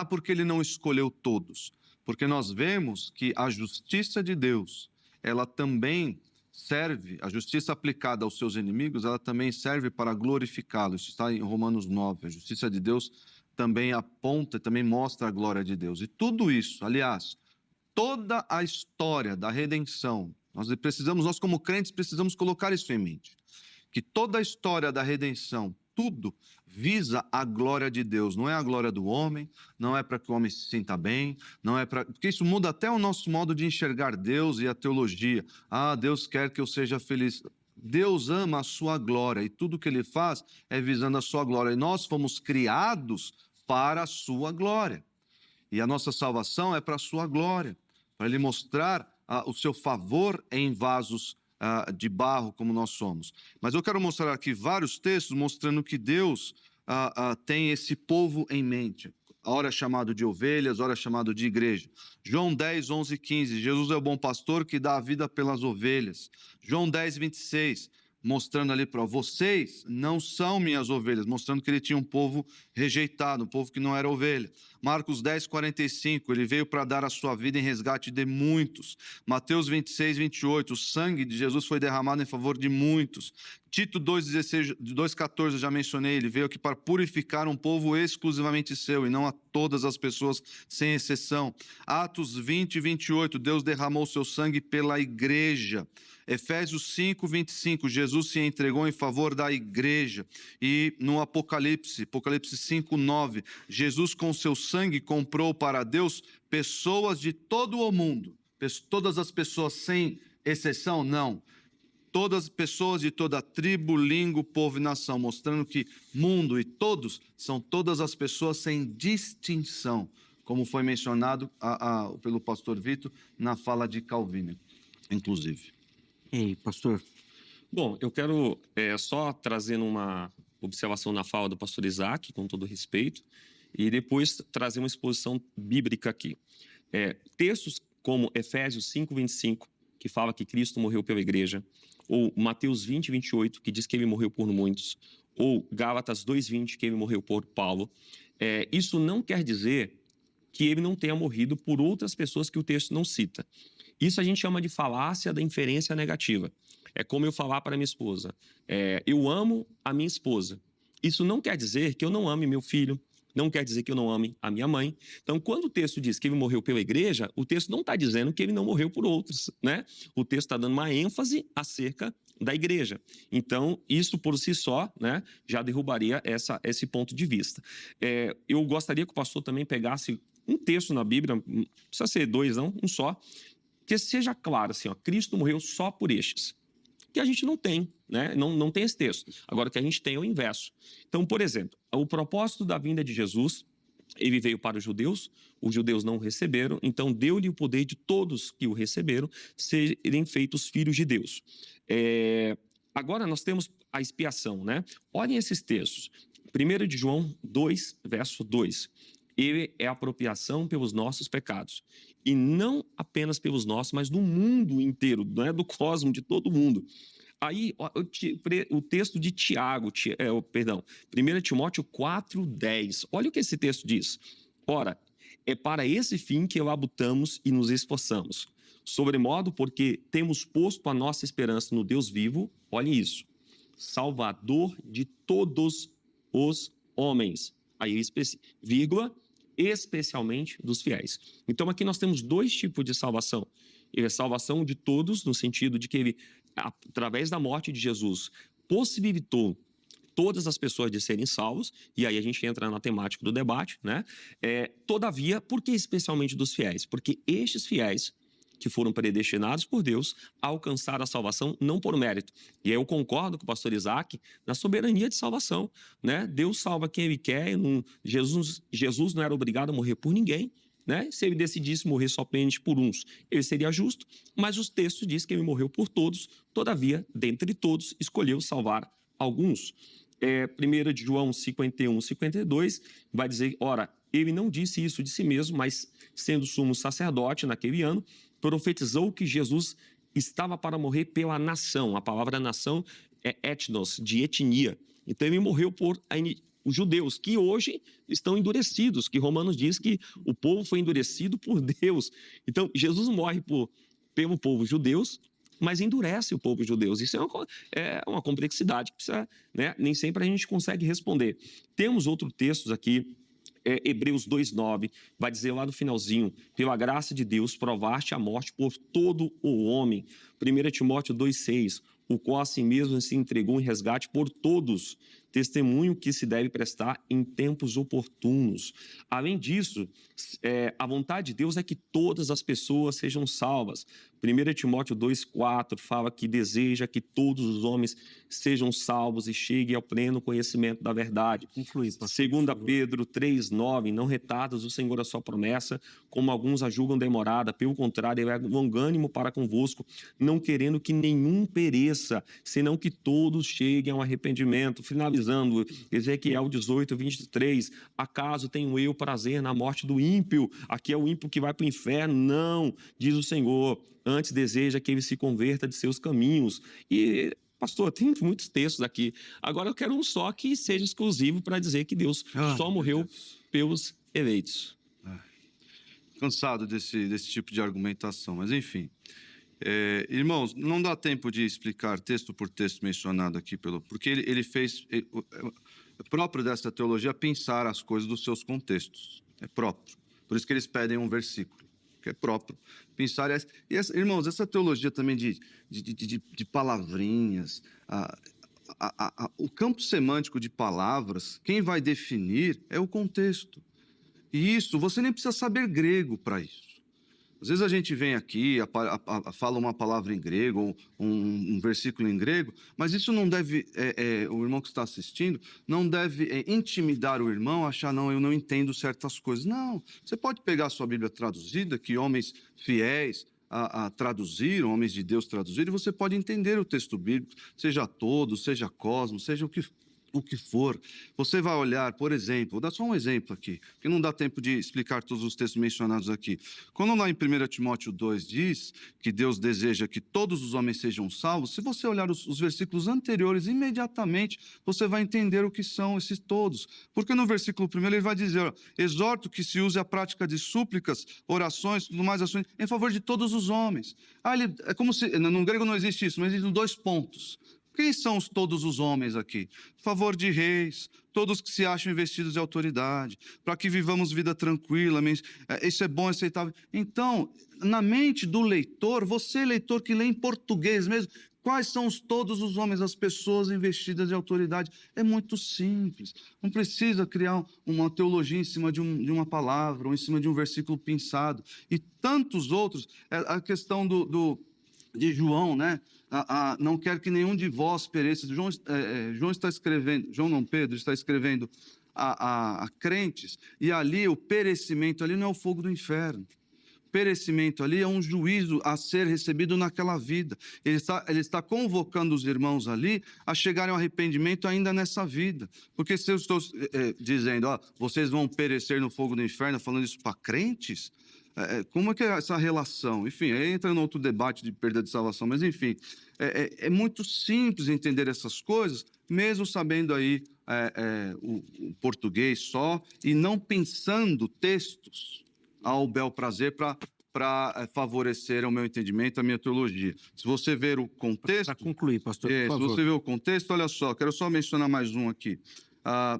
porque Ele não escolheu todos? Porque nós vemos que a justiça de Deus, ela também serve, a justiça aplicada aos seus inimigos, ela também serve para glorificá-lo. Isso está em Romanos 9. A justiça de Deus também aponta, também mostra a glória de Deus. E tudo isso, aliás, toda a história da redenção, nós como crentes precisamos colocar isso em mente, que toda a história da redenção, tudo visa a glória de Deus, não é a glória do homem, não é para que o homem se sinta bem, não é para... Porque isso muda até o nosso modo de enxergar Deus e a teologia. Deus quer que eu seja feliz. Deus ama a sua glória e tudo que Ele faz é visando a sua glória. E nós fomos criados para a sua glória. E a nossa salvação é para a sua glória, para Ele mostrar o seu favor em vasos de barro como nós somos. Mas eu quero mostrar aqui vários textos mostrando que Deus tem esse povo em mente. Ora chamado de ovelhas, ora chamado de igreja. João 10, 11 e 15. Jesus é o bom pastor que dá a vida pelas ovelhas. João 10, 26. Mostrando ali para vocês não são minhas ovelhas, mostrando que ele tinha um povo rejeitado, um povo que não era ovelha. Marcos 10, 45, ele veio para dar a sua vida em resgate de muitos. Mateus 26, 28, o sangue de Jesus foi derramado em favor de muitos. Tito 2,16, 2,14, eu já mencionei, ele veio aqui para purificar um povo exclusivamente seu e não a todas as pessoas, sem exceção. Atos 20, 28, Deus derramou seu sangue pela igreja. Efésios 5, 25, Jesus se entregou em favor da igreja. E no Apocalipse 5, 9, Jesus com seu sangue comprou para Deus pessoas de todo o mundo, todas as pessoas sem exceção? Não. Todas as pessoas de toda tribo, língua, povo e nação, mostrando que mundo e todos são todas as pessoas sem distinção, como foi mencionado pelo pastor Vitor na fala de Calvino, inclusive. E aí, pastor? Bom, eu quero só trazer uma observação na fala do pastor Isaac, com todo respeito, e depois trazer uma exposição bíblica aqui. Textos como Efésios 5:25, que fala que Cristo morreu pela igreja, ou Mateus 20:28, que diz que ele morreu por muitos, ou Gálatas 2:20, que ele morreu por Paulo, isso não quer dizer que ele não tenha morrido por outras pessoas que o texto não cita. Isso a gente chama de falácia da inferência negativa. É como eu falar para minha esposa, eu amo a minha esposa. Isso não quer dizer que eu não ame meu filho, não quer dizer que eu não ame a minha mãe. Então, quando o texto diz que ele morreu pela igreja, o texto não está dizendo que ele não morreu por outros, né? O texto está dando uma ênfase acerca da igreja. Então, isso por si só, né, já derrubaria esse ponto de vista. Eu gostaria que o pastor também pegasse um texto na Bíblia, não precisa ser dois, não, um só, que seja claro assim, ó, Cristo morreu só por estes. Que a gente não tem, né? Não tem esse texto. Agora, o que a gente tem é o inverso. Então, por exemplo, o propósito da vinda de Jesus, ele veio para os judeus não o receberam, então deu-lhe o poder de todos que o receberam serem feitos filhos de Deus. Agora, nós temos a expiação, né? Olhem esses textos. 1 de João 2, verso 2. Ele é a apropriação pelos nossos pecados. E não apenas pelos nossos, mas do mundo inteiro, não é do cosmos, de todo mundo. Aí, o texto de Tiago, 1 Timóteo 4:10. Olha o que esse texto diz. Ora, é para esse fim que labutamos e nos esforçamos. Sobremodo, porque temos posto a nossa esperança no Deus vivo, olhem isso, Salvador de todos os homens. Aí, vírgula, especialmente dos fiéis. Então, aqui nós temos dois tipos de salvação. Ele é salvação de todos, no sentido de que ele, através da morte de Jesus, possibilitou todas as pessoas de serem salvos, e aí a gente entra na temática do debate, né? Todavia, por que especialmente dos fiéis? Porque estes fiéis que foram predestinados por Deus a alcançar a salvação não por mérito. E aí eu concordo com o pastor Isaac na soberania de salvação, né? Deus salva quem ele quer, Jesus não era obrigado a morrer por ninguém, né? Se ele decidisse morrer somente por uns, ele seria justo, mas os textos dizem que ele morreu por todos, todavia, dentre todos, escolheu salvar alguns. 1 de João 51:52 vai dizer, ora, ele não disse isso de si mesmo, mas sendo sumo sacerdote naquele ano, profetizou que Jesus estava para morrer pela nação. A palavra nação é etnos, de etnia. Então ele morreu por os judeus, que hoje estão endurecidos, que Romanos diz que o povo foi endurecido por Deus. Então Jesus morre pelo povo judeus, mas endurece o povo judeu. Isso é uma complexidade que precisa, né? Nem sempre a gente consegue responder. Temos outros textos aqui, Hebreus 2:9, vai dizer lá no finalzinho, pela graça de Deus provaste a morte por todo o homem. 1 Timóteo 2:6, o qual a si mesmo se entregou em resgate por todos, testemunho que se deve prestar em tempos oportunos. Além disso, a vontade de Deus é que todas as pessoas sejam salvas. 1 Timóteo 2:4 fala que deseja que todos os homens sejam salvos e cheguem ao pleno conhecimento da verdade. 2 Pedro 3:9, não retardas o Senhor a sua promessa, como alguns a julgam demorada, pelo contrário, ele é longânimo para convosco, não querendo que nenhum pereça, senão que todos cheguem ao arrependimento. Finalizando, Ezequiel 18:23, acaso tenho eu prazer na morte do ímpio? Aqui é o ímpio que vai para o inferno? Não, diz o Senhor. Antes deseja que ele se converta de seus caminhos. E, pastor, tem muitos textos aqui. Agora eu quero um só que seja exclusivo para dizer que Deus só morreu pelos eleitos. Cansado desse tipo de argumentação, mas enfim. Irmãos, não dá tempo de explicar texto por texto mencionado aqui, porque ele fez... É próprio dessa teologia pensar as coisas dos seus contextos. É próprio. Por isso que eles pedem um versículo, que é próprio pensar. Irmãos, essa teologia também de palavrinhas, o campo semântico de palavras, quem vai definir é o contexto. E isso, você nem precisa saber grego para isso. Às vezes a gente vem aqui, fala uma palavra em grego, ou um versículo em grego, mas isso não deve, o irmão que está assistindo, não deve intimidar o irmão, achar, não, eu não entendo certas coisas. Não, você pode pegar a sua Bíblia traduzida, que homens fiéis traduziram, homens de Deus traduziram, e você pode entender o texto bíblico, seja todo, seja Cosmos, seja o que for. Você vai olhar, por exemplo, vou dar só um exemplo aqui, que não dá tempo de explicar todos os textos mencionados aqui. Quando lá em 1 Timóteo 2 diz que Deus deseja que todos os homens sejam salvos, se você olhar os versículos anteriores, imediatamente você vai entender o que são esses todos. Porque no versículo 1 ele vai dizer, ó, exorto que se use a prática de súplicas, orações, tudo mais, ações, em favor de todos os homens. É como se, no grego não existe isso, mas existem 2 pontos. Quem são todos os homens aqui? A favor de reis, todos que se acham investidos de autoridade, para que vivamos vida tranquila, isso é bom, aceitável. Então, na mente do leitor, você, leitor que lê em português mesmo, quais são todos os homens, as pessoas investidas de autoridade? É muito simples. Não precisa criar uma teologia em cima de uma palavra ou em cima de um versículo pensado. E tantos outros, a questão de João, né? Não quero que nenhum de vós pereça. João está escrevendo, João não, Pedro está escrevendo a crentes, e ali o perecimento ali não é o fogo do inferno. O perecimento ali é um juízo a ser recebido naquela vida. Ele está convocando os irmãos ali a chegarem ao arrependimento ainda nessa vida. Porque se eu estou dizendo, vocês vão perecer no fogo do inferno, falando isso para crentes, como é que é essa relação? Enfim, aí entra em outro debate de perda de salvação, mas enfim, é muito simples entender essas coisas, mesmo sabendo aí o português só, e não pensando textos ao bel prazer para favorecer o meu entendimento, a minha teologia. Se você ver o contexto... Para concluir, pastor, por favor. Se você ver o contexto, olha só, quero só mencionar mais um aqui.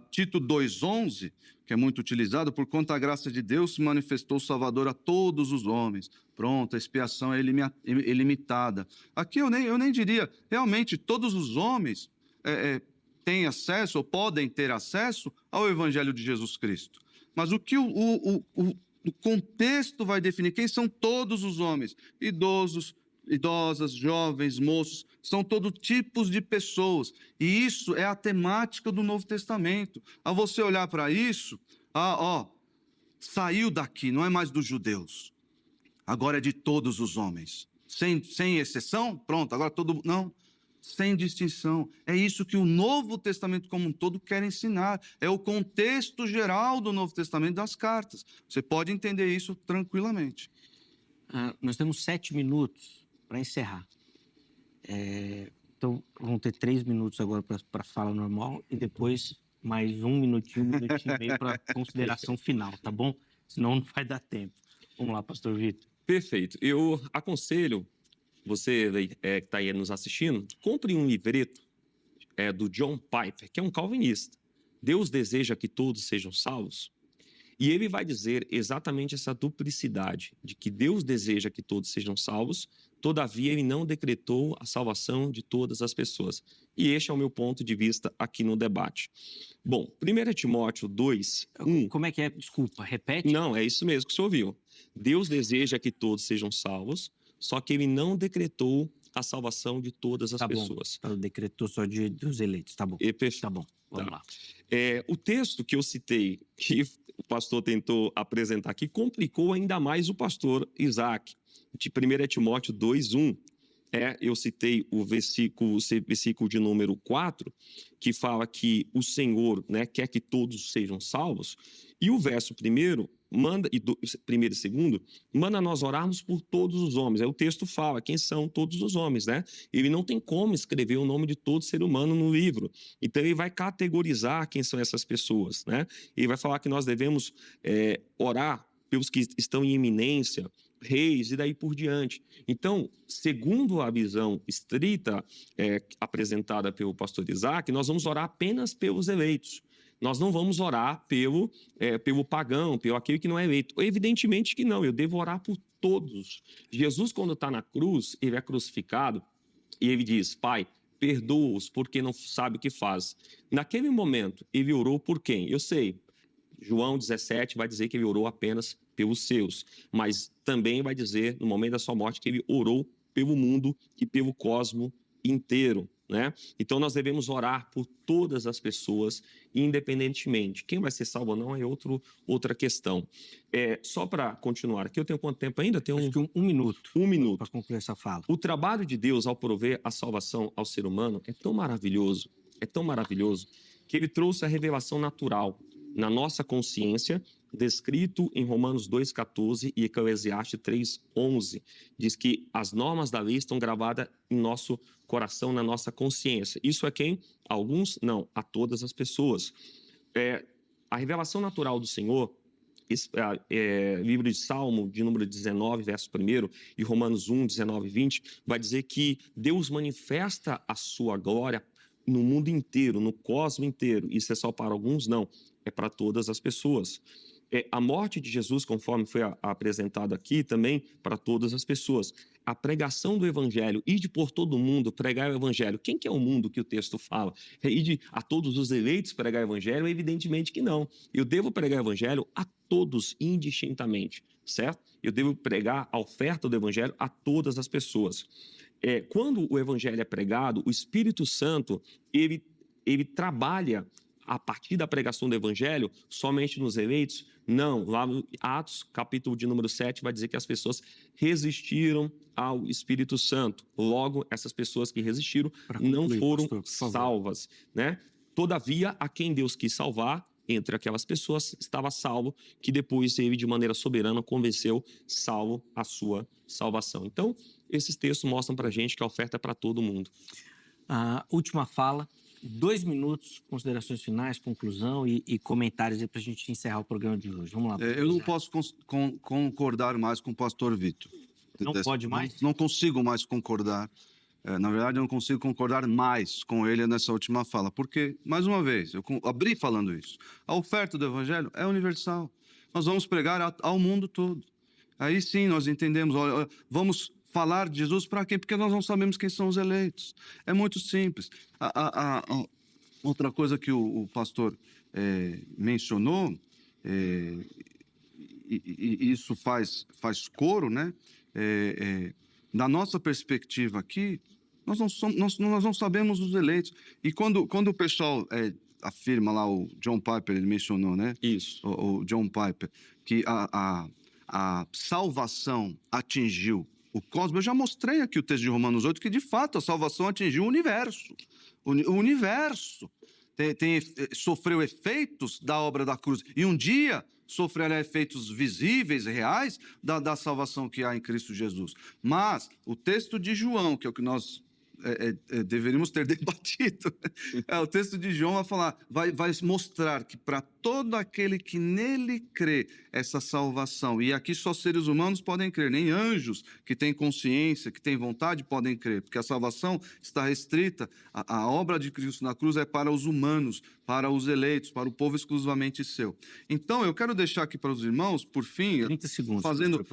Tito 2,11, que é muito utilizado, por quanto a graça de Deus se manifestou Salvador a todos os homens. Pronto, a expiação é ilimitada. Aqui eu nem diria, realmente todos os homens têm acesso ou podem ter acesso ao Evangelho de Jesus Cristo. Mas o que o contexto vai definir, quem são todos os homens? Idosas, jovens, moços, são todo tipos de pessoas. E isso é a temática do Novo Testamento. A você olhar para isso, saiu daqui, não é mais dos judeus. Agora é de todos os homens. Sem exceção, pronto, agora não, sem distinção. É isso que o Novo Testamento como um todo quer ensinar. É o contexto geral do Novo Testamento das cartas. Você pode entender isso tranquilamente. Nós temos 7 minutos para encerrar. Então, vão ter 3 minutos agora para fala normal e depois mais 1 minutinho e meio para consideração final, tá bom? Senão não vai dar tempo. Vamos lá, pastor Vitor. Perfeito. Eu aconselho você que está aí nos assistindo, compre um livreto do John Piper, que é um calvinista. Deus deseja que todos sejam salvos. E ele vai dizer exatamente essa duplicidade, de que Deus deseja que todos sejam salvos, todavia ele não decretou a salvação de todas as pessoas. E este é o meu ponto de vista aqui no debate. Bom, 1 Timóteo 2, 1... Como é que é? Desculpa, repete. Não, é isso mesmo que o senhor ouviu. Deus deseja que todos sejam salvos, só que ele não decretou a salvação de todas as pessoas. Bom. Decretou só dos eleitos, tá bom. Tá bom, vamos lá. O texto que eu citei, que o pastor tentou apresentar aqui, complicou ainda mais o pastor Isaac, de 1 Timóteo 2:1. Eu citei o versículo de número 4, que fala que o Senhor, quer que todos sejam salvos, e o verso 1 manda, primeiro e segundo, manda nós orarmos por todos os homens. Aí o texto fala quem são todos os homens, Ele não tem como escrever o nome de todo ser humano no livro. Então ele vai categorizar quem são essas pessoas, Ele vai falar que nós devemos orar pelos que estão em iminência, reis e daí por diante. Então, segundo a visão estrita apresentada pelo pastor Isaac, nós vamos orar apenas pelos eleitos. Nós não vamos orar pelo pagão, pelo aquele que não é eleito. Evidentemente que não, eu devo orar por todos. Jesus, quando está na cruz, ele é crucificado e ele diz, Pai, perdoa-os porque não sabe o que faz. Naquele momento, ele orou por quem? Eu sei, João 17 vai dizer que ele orou apenas pelos seus, mas também vai dizer, no momento da sua morte, que ele orou pelo mundo e pelo cosmo inteiro, né? Então, nós devemos orar por todas as pessoas, independentemente. Quem vai ser salvo ou não é outra questão. Só para continuar aqui, eu tenho quanto tempo ainda? Acho que um minuto. Um minuto. Para concluir essa fala. O trabalho de Deus ao prover a salvação ao ser humano é tão maravilhoso, que ele trouxe a revelação natural na nossa consciência, descrito em Romanos 2,14 e Eclesiastes 3,11. Diz que as normas da lei estão gravadas em nosso coração, na nossa consciência. Isso é quem? Alguns? Não, a todas as pessoas. A revelação natural do Senhor, livro de Salmo, de número 19, verso 1, e Romanos 1, 19 e 20, vai dizer que Deus manifesta a sua glória no mundo inteiro, no cosmos inteiro. Isso é só para alguns? Não, é para todas as pessoas. A morte de Jesus, conforme foi apresentado aqui, também para todas as pessoas. A pregação do evangelho, ide por todo mundo pregar o evangelho. Quem que é o mundo que o texto fala? Ide a todos os eleitos pregar o evangelho? Evidentemente que não. Eu devo pregar o evangelho a todos indistintamente, certo? Eu devo pregar a oferta do evangelho a todas as pessoas. Quando o evangelho é pregado, o Espírito Santo, ele trabalha a partir da pregação do evangelho somente nos eleitos? Não. Lá no Atos, capítulo de número 7, vai dizer que as pessoas resistiram ao Espírito Santo. Logo, essas pessoas que resistiram não foram salvas, né? Todavia, a quem Deus quis salvar, entre aquelas pessoas, estava salvo, que depois ele, de maneira soberana, convenceu salvo a sua salvação. Então, esses textos mostram para a gente que a oferta é para todo mundo. A última fala, 2 minutos, considerações finais, conclusão e comentários para a gente encerrar o programa de hoje. Vamos lá. Eu não posso concordar mais com o pastor Vitor. Não pode mais? Não consigo mais concordar. Na verdade, eu não consigo concordar mais com ele nessa última fala. Porque, mais uma vez, eu abri falando isso. A oferta do evangelho é universal. Nós vamos pregar ao mundo todo. Aí sim nós entendemos, vamos falar de Jesus para quem? Porque nós não sabemos quem são os eleitos. É muito simples. Outra coisa que o pastor mencionou, e isso faz coro, né? Da nossa perspectiva aqui, nós não sabemos os eleitos. E quando o pessoal afirma lá, o John Piper, ele mencionou, né? Isso. O John Piper, que a salvação atingiu o cosmos. Eu já mostrei aqui o texto de Romanos 8, que de fato a salvação atingiu o universo. O universo sofreu efeitos da obra da cruz. E um dia sofrerá efeitos visíveis, reais, da salvação que há em Cristo Jesus. Mas o texto de João, que é o que nós deveríamos ter debatido, o texto de João vai falar, vai mostrar que para todo aquele que nele crê, essa salvação, e aqui só seres humanos podem crer, nem anjos que têm consciência, que têm vontade, podem crer, porque a salvação está restrita, a obra de Cristo na cruz é para os humanos, para os eleitos, para o povo exclusivamente seu. Então, eu quero deixar aqui para os irmãos, por fim, 30 segundos, fazendo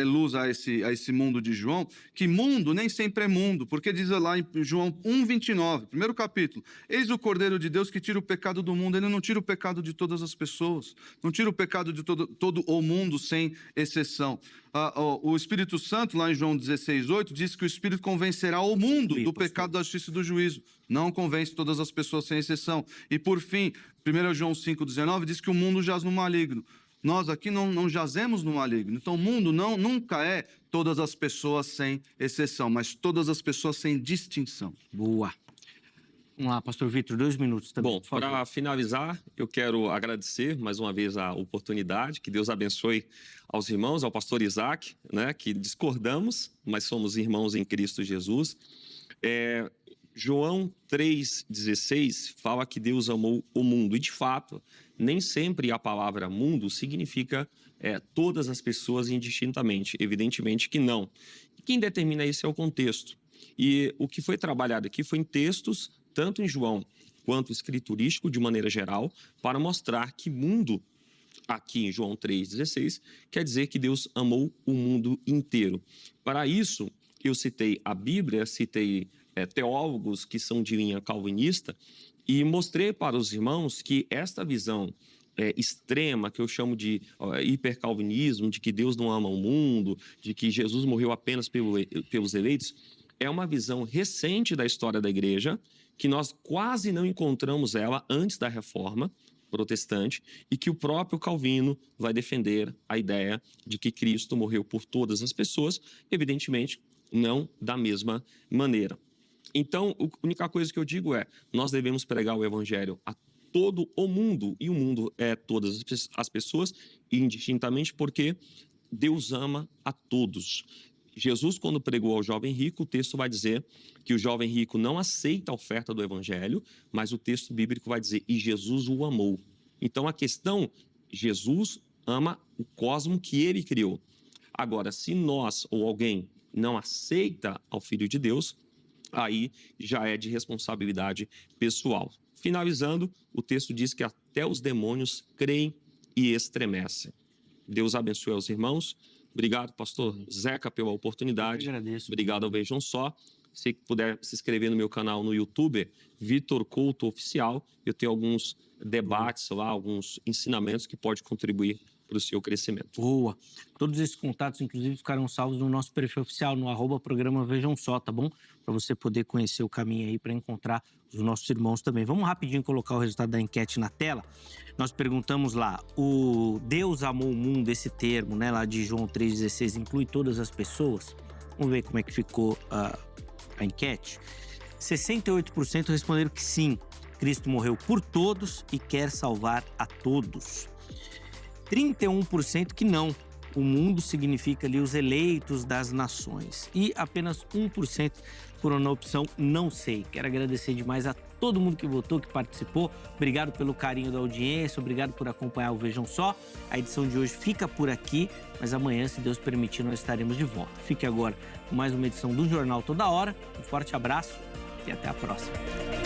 luz a esse mundo de João, que mundo nem sempre é mundo, porque diz lá em João 1,29, primeiro capítulo, eis o Cordeiro de Deus que tira o pecado do mundo. Ele não tira o pecado de todas as pessoas, não tira o pecado de todo o mundo sem exceção. O Espírito Santo, lá em João 16,8, diz que o Espírito convencerá o mundo do pecado, da justiça e do juízo. Não convence todas as pessoas sem exceção. E por fim, 1 João 5,19 diz que o mundo jaz no maligno. Nós aqui não jazemos no maligno. Então, o mundo nunca é todas as pessoas sem exceção, mas todas as pessoas sem distinção. Boa. Vamos lá, pastor Vitor, 2 minutos também. Bom, para finalizar, eu quero agradecer mais uma vez a oportunidade, que Deus abençoe aos irmãos, ao pastor Isaac, né, que discordamos, mas somos irmãos em Cristo Jesus. João 3,16 fala que Deus amou o mundo, e de fato, nem sempre a palavra mundo significa todas as pessoas indistintamente, evidentemente que não. Quem determina isso é o contexto. E o que foi trabalhado aqui foi em textos, tanto em João quanto escriturístico, de maneira geral, para mostrar que mundo, aqui em João 3,16, quer dizer que Deus amou o mundo inteiro. Para isso, eu citei a Bíblia, citei teólogos que são de linha calvinista e mostrei para os irmãos que esta visão extrema, que eu chamo de hipercalvinismo, de que Deus não ama o mundo, de que Jesus morreu apenas pelos eleitos, é uma visão recente da história da igreja, que nós quase não encontramos ela antes da Reforma Protestante, e que o próprio Calvino vai defender a ideia de que Cristo morreu por todas as pessoas, evidentemente não da mesma maneira. Então, a única coisa que eu digo é, nós devemos pregar o evangelho a todo o mundo, e o mundo é todas as pessoas, indistintamente, porque Deus ama a todos. Jesus, quando pregou ao jovem rico, o texto vai dizer que o jovem rico não aceita a oferta do evangelho, mas o texto bíblico vai dizer, e Jesus o amou. Então, a questão, Jesus ama o cosmo que ele criou. Agora, se nós ou alguém não aceita ao Filho de Deus, aí já é de responsabilidade pessoal. Finalizando, o texto diz que até os demônios creem e estremecem. Deus abençoe os irmãos. Obrigado, pastor Zeca, pela oportunidade. Eu agradeço. Obrigado ao Vejam Só. Se puder se inscrever no meu canal no YouTube, Vitor Couto Oficial. Eu tenho alguns debates lá, alguns ensinamentos que podem contribuir para o seu crescimento. Boa. Todos esses contatos, inclusive, ficarão salvos no nosso perfil oficial, no @programa Vejam Só, tá bom? Para você poder conhecer o caminho aí para encontrar os nossos irmãos também. Vamos rapidinho colocar o resultado da enquete na tela. Nós perguntamos lá, o Deus amou o mundo, esse termo, né, lá de João 3,16, inclui todas as pessoas? Vamos ver como é que ficou a enquete. 68% responderam que sim, Cristo morreu por todos e quer salvar a todos. 31% que não, o mundo significa ali os eleitos das nações. E apenas 1% foram na opção não sei. Quero agradecer demais a todo mundo que votou, que participou. Obrigado pelo carinho da audiência, obrigado por acompanhar o Vejam Só. A edição de hoje fica por aqui, mas amanhã, se Deus permitir, nós estaremos de volta. Fique agora com mais uma edição do Jornal Toda Hora. Um forte abraço e até a próxima.